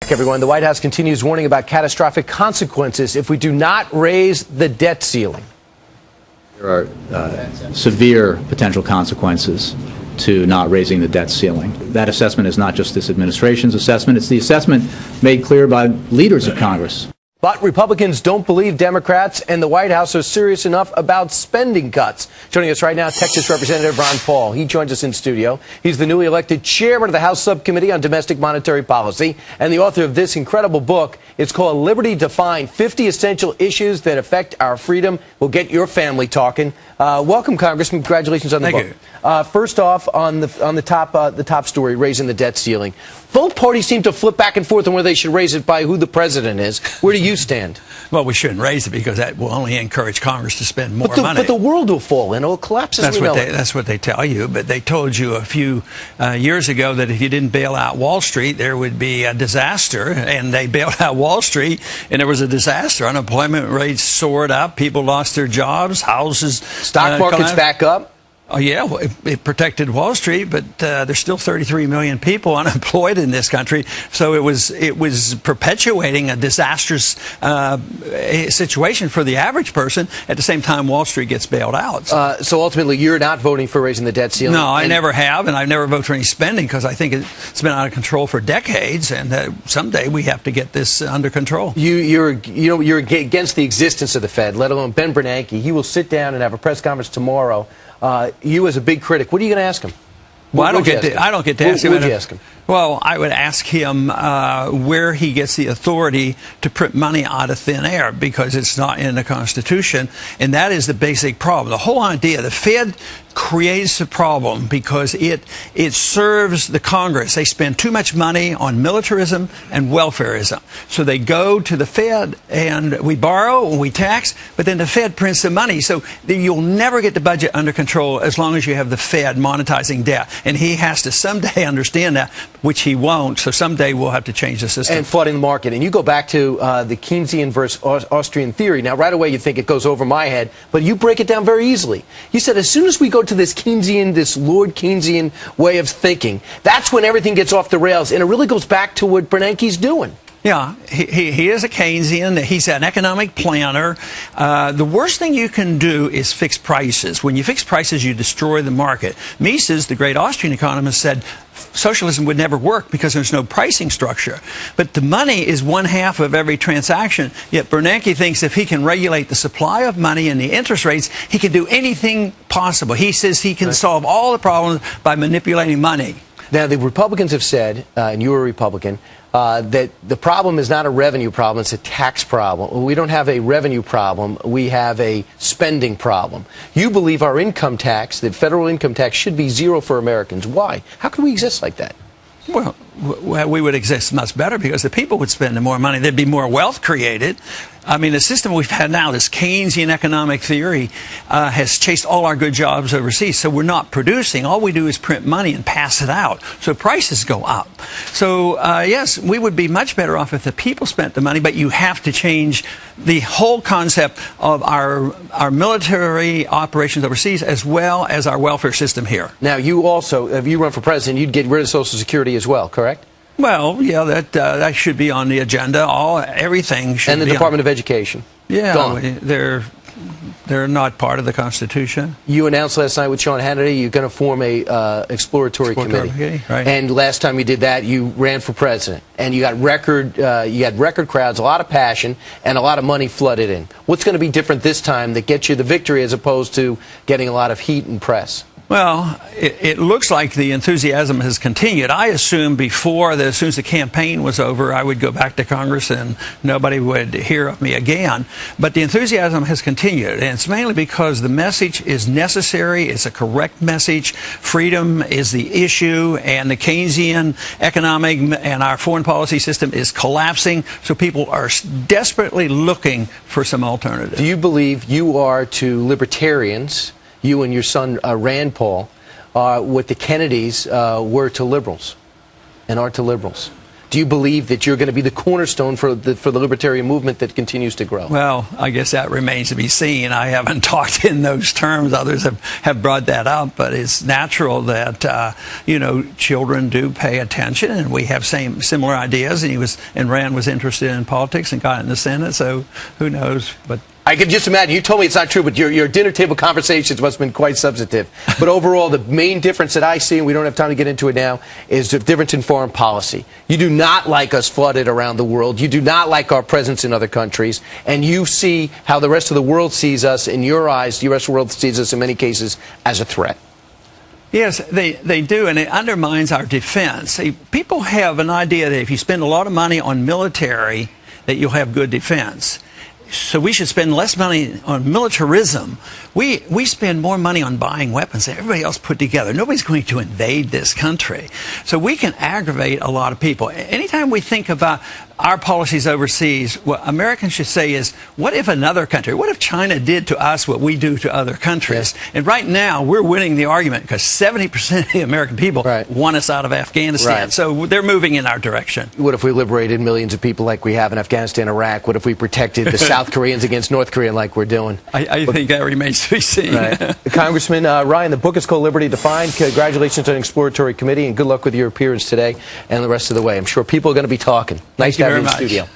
Everyone, the White House continues warning about catastrophic consequences if we do not raise the debt ceiling. There are severe potential consequences to not raising the debt ceiling. That assessment is not just this administration's assessment, it's the assessment made clear by leaders of Congress. But Republicans don't believe Democrats and the White House are serious enough about spending cuts. Joining us right now, Texas Representative Ron Paul. He joins us in studio. He's the newly elected chairman of the House Subcommittee on Domestic Monetary Policy and the author of this incredible book. It's called Liberty Defined, 50 Essential Issues That Affect Our Freedom. We'll get your family talking. Welcome, Congressman. Congratulations on the book. First off, on the top story, raising the debt ceiling. Both parties seem to flip back and forth on whether they should raise it by who the president is. Where do you stand? Well, we shouldn't raise it because that will only encourage Congress to spend more money. But the world will fall and it will collapse as we know it. That's what they tell you. But they told you a few years ago that if you didn't bail out Wall Street, there would be a disaster. And they bailed out Wall Street, and there was a disaster. Unemployment rates soared up. People lost their jobs. Houses. Stock market's back up. Oh, yeah, well, it protected Wall Street, but there's still 33 million people unemployed in this country. So it was perpetuating a disastrous situation for the average person. At the same time, Wall Street gets bailed out. So ultimately, you're not voting for raising the debt ceiling? No, I never have, and I've never voted for any spending because I think it's been out of control for decades, and someday we have to get this under control. You're against the existence of the Fed, let alone Ben Bernanke. He will sit down and have a press conference tomorrow. You as a big critic, what are you going to ask him? Well, I don't get to ask him. What would you ask him? Well, I would ask him where he gets the authority to print money out of thin air, because it's not in the Constitution, and that is the basic problem. The whole idea, the Fed creates a problem because it serves the Congress. They spend too much money on militarism and welfarism. So they go to the Fed and we borrow and we tax, but then the Fed prints the money. So you'll never get the budget under control as long as you have the Fed monetizing debt. And he has to someday understand that, which he won't. So someday we'll have to change the system. And flooding the market. And you go back to the Keynesian versus Austrian theory. Now, right away you think it goes over my head, but you break it down very easily. You said as soon as we go to this Keynesian, this Lord Keynesian way of thinking, that's when everything gets off the rails. And it really goes back to what Bernanke's doing. Yeah, he is a Keynesian. He's an economic planner. The worst thing you can do is fix prices. When you fix prices, you destroy the market. Mises, the great Austrian economist, said socialism would never work because there's no pricing structure. But the money is one half of every transaction. Yet Bernanke thinks if he can regulate the supply of money and the interest rates, he can do anything possible. He says he can solve all the problems by manipulating money. Now, the Republicans have said, and you were a Republican, that the problem is not a revenue problem, it's a tax problem. We don't have a revenue problem, we have a spending problem. You believe our income tax, the federal income tax, should be zero for Americans. Why? How can we exist like that? Well, we would exist much better because the people would spend more money. There'd be more wealth created. I mean, the system we've had now, this Keynesian economic theory, has chased all our good jobs overseas. So we're not producing. All we do is print money and pass it out. So prices go up. So, yes, we would be much better off if the people spent the money, but you have to change the whole concept of our military operations overseas as well as our welfare system here. Now, you also, if you run for president, you'd get rid of Social Security as well, correct? Well, yeah, that should be on the agenda. Everything should be. And the Department of Education. Yeah, they're not part of the Constitution. You announced last night with Sean Hannity you're going to form a exploratory committee. Right. And last time you did that, you ran for president, and you got record crowds, a lot of passion, and a lot of money flooded in. What's going to be different this time that gets you the victory as opposed to getting a lot of heat and press? Well, it looks like the enthusiasm has continued. I assumed before that as soon as the campaign was over, I would go back to Congress and nobody would hear of me again. But the enthusiasm has continued, and it's mainly because the message is necessary. It's a correct message. Freedom is the issue, and the Keynesian economic and our foreign policy system is collapsing, so people are desperately looking for some alternative. Do you believe you are to libertarians, you and your son Rand Paul, what the Kennedys were to liberals and are to liberals? Do you believe that you're going to be the cornerstone for the libertarian movement that continues to grow? Well, I guess that remains to be seen. I haven't talked in those terms. Others have brought that up, but it's natural that children do pay attention, and we have similar ideas. And Rand was interested in politics and got in the Senate, so who knows? But I can just imagine. You told me it's not true, but your dinner table conversations must have been quite substantive. But overall, the main difference that I see, and we don't have time to get into it now, is the difference in foreign policy. You do not like us flooded around the world. You do not like our presence in other countries. And you see how the rest of the world sees us. In your eyes, the rest of the world sees us in many cases as a threat. Yes, they do, and it undermines our defense. See, people have an idea that if you spend a lot of money on military, that you'll have good defense. So we should spend less money on militarism. We spend more money on buying weapons than everybody else put together. Nobody's going to invade this country. So we can aggravate a lot of people. Anytime we think about our policies overseas, what Americans should say is, what if another country, what if China did to us what we do to other countries? Yes. And right now, we're winning the argument because 70% of the American people want us out of Afghanistan. Right. So they're moving in our direction. What if we liberated millions of people like we have in Afghanistan, Iraq? What if we protected the South Koreans against North Korea like we're doing? I think that remains to be seen. Right. Congressman Ryan, the book is called Liberty Defined. Congratulations on an exploratory committee, and good luck with your appearance today and the rest of the way. I'm sure people are going to be talking. Nice to have you in the studio.